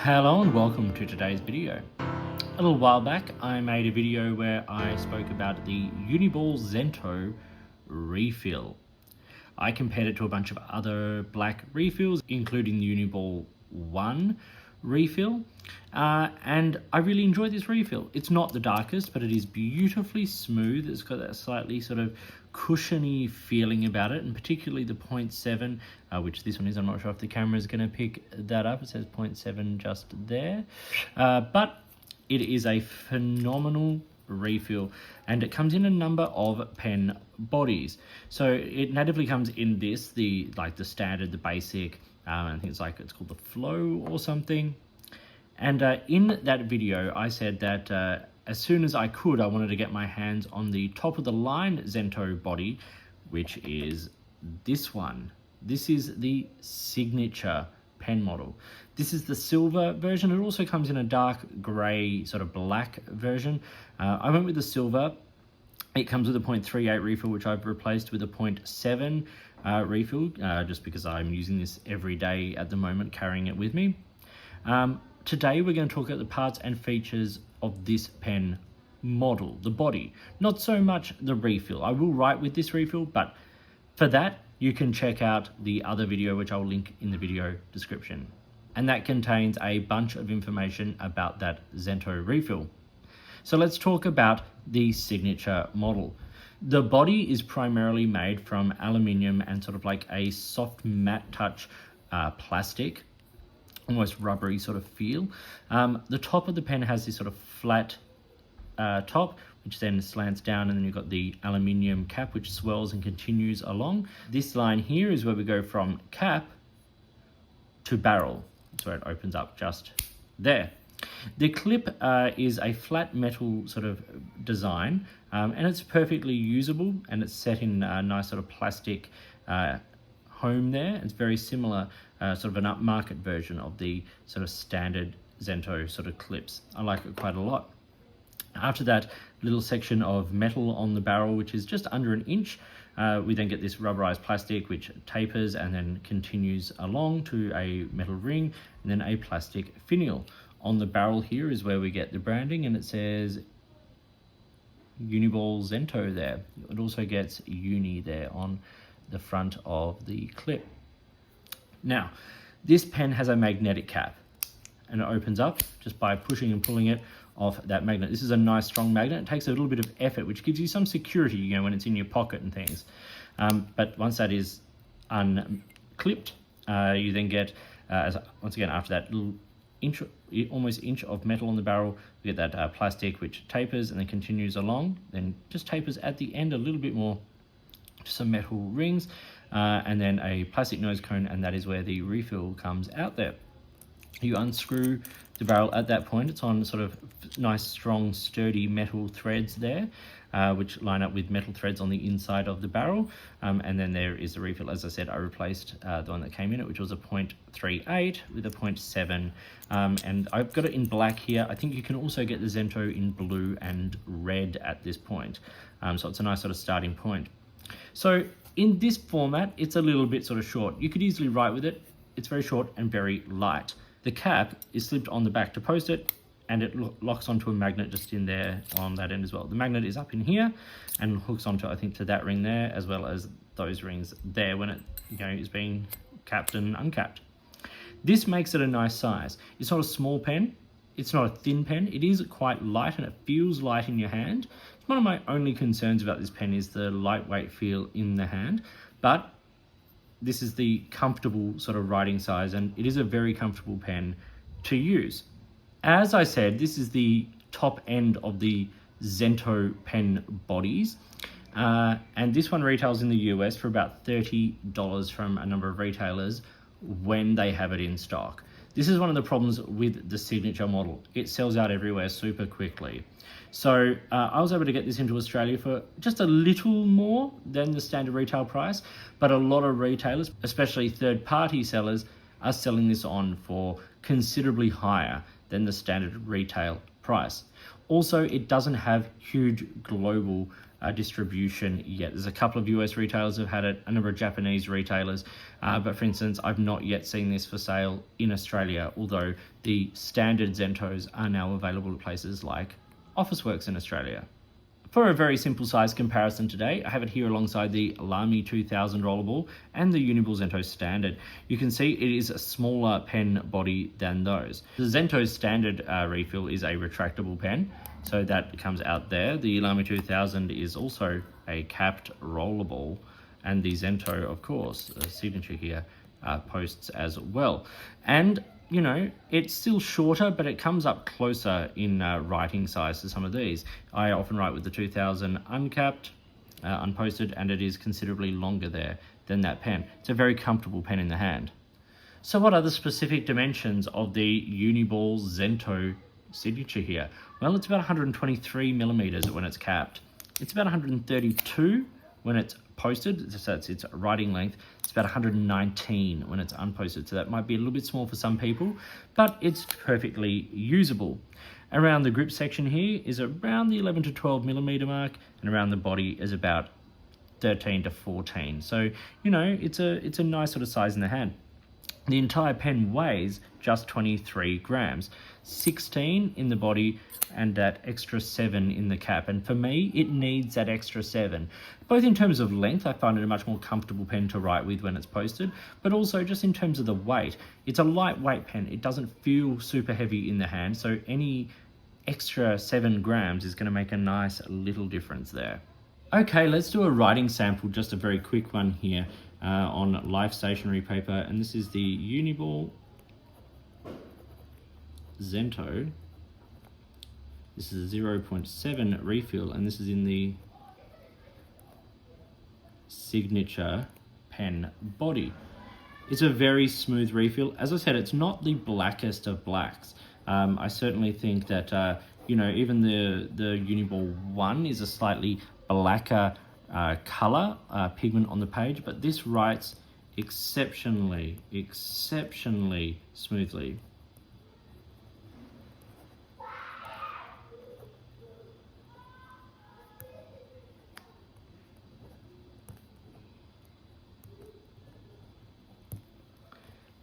Hello and welcome to today's video. A little while back I made a video where I spoke about the Uniball Zento refill. I compared it to a bunch of other black refills, including the Uniball 1 refill, and I really enjoyed this refill. It's not the darkest, but it is beautifully smooth. It's got that slightly sort of cushiony feeling about it, and particularly the 0.7, which this one is. I'm not sure if the camera is going to pick that up. It says 0.7 just there, but it is a phenomenal refill, and it comes in a number of pen bodies. So it natively comes in this, the standard, the basic, I think it's called the Flow or something. And in that video I said that as soon as I could, I wanted to get my hands on the top of the line Zento body, which is this one. This is the signature pen model. This is the silver version. It also comes in a dark grey sort of black version. I went with the silver. It comes with a 0.38 refill, which I've replaced with a 0.7 refill, just because I'm using this every day at the moment, carrying it with me. Today we're going to talk about the parts and features of this pen model, the body, not so much the refill. I will write with this refill, but for that you can check out the other video, which I'll link in the video description. And that contains a bunch of information about that Zento refill. So let's talk about the signature model. The body is primarily made from aluminium and sort of like a soft matte touch plastic, almost rubbery sort of feel. The top of the pen has this sort of flat top, which then slants down, and then you've got the aluminium cap, which swells and continues along. This line here is where we go from cap to barrel. That's where it opens up just there. The clip is a flat metal sort of design, and it's perfectly usable, and it's set in a nice sort of plastic home there. It's very similar, sort of an upmarket version of the sort of standard Zento sort of clips. I like it quite a lot. After that little section of metal on the barrel, which is just under an inch, we then get this rubberized plastic which tapers and then continues along to a metal ring, and then a plastic finial. On the barrel here is where we get the branding, and it says Uniball Zento there. It also gets Uni there on the front of the clip. Now, this pen has a magnetic cap, and it opens up just by pushing and pulling it off that magnet. This is a nice strong magnet. It takes a little bit of effort, which gives you some security, you know, when it's in your pocket and things. But once that is unclipped, you then get, once again, after that little almost inch of metal on the barrel, you get that plastic which tapers and then continues along, then just tapers at the end a little bit more, some metal rings, and then a plastic nose cone, and that is where the refill comes out there. You unscrew the barrel at that point. It's on sort of nice, strong, sturdy metal threads there, which line up with metal threads on the inside of the barrel. And then there is the refill. As I said, I replaced the one that came in it, which was a 0.38 with a 0.7. And I've got it in black here. I think you can also get the Zento in blue and red at this point. So it's a nice sort of starting point. So in this format, it's a little bit sort of short. You could easily write with it. It's very short and very light. The cap is slipped on the back to post it, and it locks onto a magnet just in there on that end as well. The magnet is up in here and hooks onto, I think, to that ring there, as well as those rings there when it, you know, is being capped and uncapped. This makes it a nice size. It's not a small pen. It's not a thin pen. It is quite light, and it feels light in your hand. One of my only concerns about this pen is the lightweight feel in the hand, but this is the comfortable sort of writing size, and it is a very comfortable pen to use. As I said, this is the top end of the Zento pen bodies, and this one retails in the US for about $30 from a number of retailers when they have it in stock. This is one of the problems with the signature model. It sells out everywhere super quickly. So I was able to get this into Australia for just a little more than the standard retail price, but a lot of retailers, especially third-party sellers, are selling this on for considerably higher than the standard retail price. Also, it doesn't have huge global distribution yet. There's a couple of US retailers have had it, a number of Japanese retailers, but for instance, I've not yet seen this for sale in Australia, although the standard Zentos are now available at places like Officeworks in Australia. For a very simple size comparison today, I have it here alongside the Lamy 2000 Rollerball and the Uniball Zento Standard. You can see it is a smaller pen body than those. The Zento Standard refill is a retractable pen, so that comes out there. The Lamy 2000 is also a capped rollerball, and the Zento, of course, a signature here, posts as well. And you know, it's still shorter, but it comes up closer in writing size to some of these. I often write with the 2000 uncapped, unposted, and it is considerably longer there than that pen. It's a very comfortable pen in the hand. So what are the specific dimensions of the Uniball Zento signature here? Well, it's about 123 millimeters when it's capped. It's about 132 when it's posted, so that's its writing length. It's about 119 when it's unposted, so that might be a little bit small for some people, but it's perfectly usable. Around the grip section here is around the 11 to 12 millimeter mark, and around the body is about 13 to 14. So, you know, it's a nice sort of size in the hand. The entire pen weighs just 23 grams, 16 in the body and that extra 7 in the cap. And for me, it needs that extra 7. Both in terms of length, I find it a much more comfortable pen to write with when it's posted, but also just in terms of the weight. It's a lightweight pen. It doesn't feel super heavy in the hand, so any extra 7 grams is going to make a nice little difference there. Okay, let's do a writing sample, just a very quick one here. On life stationery paper, and this is the Uniball Zento. This is a 0.7 refill, and this is in the signature pen body. It's a very smooth refill. As I said, it's not the blackest of blacks. I certainly think that you know, even the Uniball 1 is a slightly blacker color pigment on the page, but this writes exceptionally smoothly.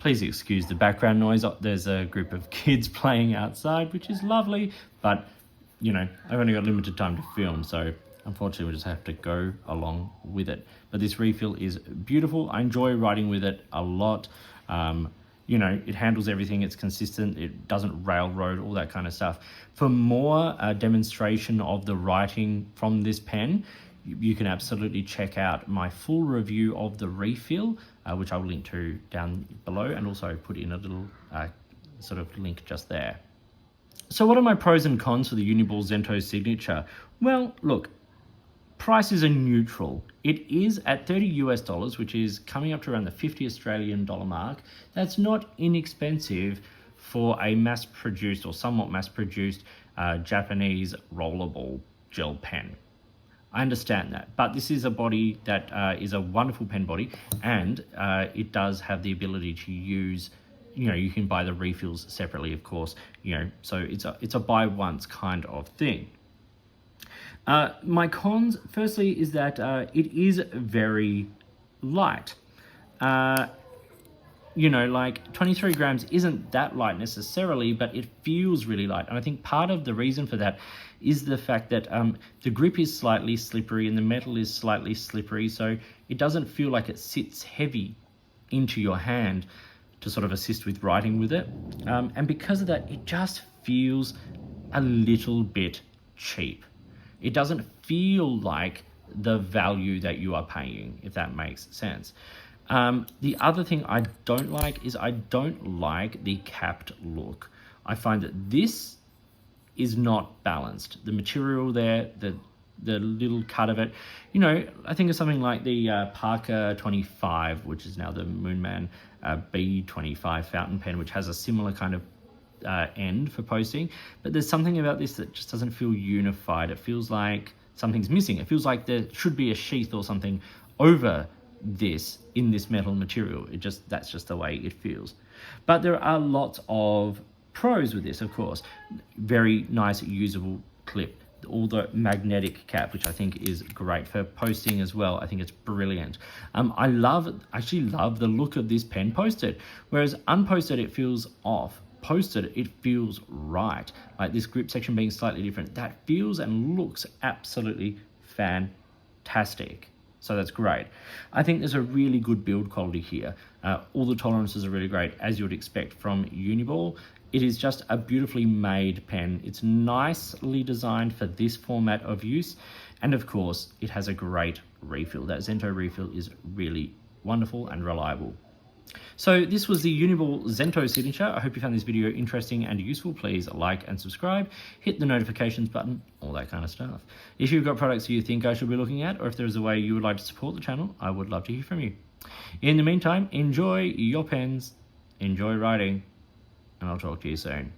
Please excuse the background noise. There's a group of kids playing outside, which is lovely, but you know, I've only got limited time to film, so unfortunately, we just have to go along with it. But this refill is beautiful. I enjoy writing with it a lot. You know, it handles everything. It's consistent. It doesn't railroad, all that kind of stuff. For more demonstration of the writing from this pen, you can absolutely check out my full review of the refill, which I will link to down below, and also put in a little sort of link just there. So what are my pros and cons for the Uniball Zento signature? Well, look, prices are neutral. It is at $30 US, which is coming up to around the 50 Australian dollar mark. That's not inexpensive for a mass-produced or somewhat mass-produced Japanese rollerball gel pen. I understand that, but this is a body that is a wonderful pen body, and it does have the ability to use, you know, you can buy the refills separately, of course, you know, so it's a buy once kind of thing. My cons, firstly, is that it is very light. You know, like 23 grams isn't that light necessarily, but it feels really light. And I think part of the reason for that is the fact that the grip is slightly slippery and the metal is slightly slippery, so it doesn't feel like it sits heavy into your hand to sort of assist with writing with it. And because of that, it just feels a little bit cheap. It doesn't feel like the value that you are paying, if that makes sense. The other thing I don't like is I don't like the capped look. I find that this is not balanced. The material there, the little cut of it, you know, I think of something like the Parker 25, which is now the Moonman B25 fountain pen, which has a similar kind of end for posting, but there's something about this that just doesn't feel unified. It feels like something's missing. It feels like there should be a sheath or something over this in this metal material. That's just the way it feels. But there are lots of pros with this, of course. Very nice usable clip, all the magnetic cap, which I think is great for posting as well. I think it's brilliant. I actually love the look of this pen posted, whereas unposted it feels off. Posted it feels right, like this grip section being slightly different. That feels and looks absolutely fantastic. So that's great. I think there's a really good build quality here. All the tolerances are really great, as you would expect from Uniball. It is just a beautifully made pen. It's nicely designed for this format of use. And of course, it has a great refill. That Zento refill is really wonderful and reliable. So this was the Uniball Zento signature. I hope you found this video interesting and useful. Please like and subscribe, hit the notifications button, all that kind of stuff. If you've got products you think I should be looking at, or if there's a way you would like to support the channel, I would love to hear from you. In the meantime, enjoy your pens, enjoy writing, and I'll talk to you soon.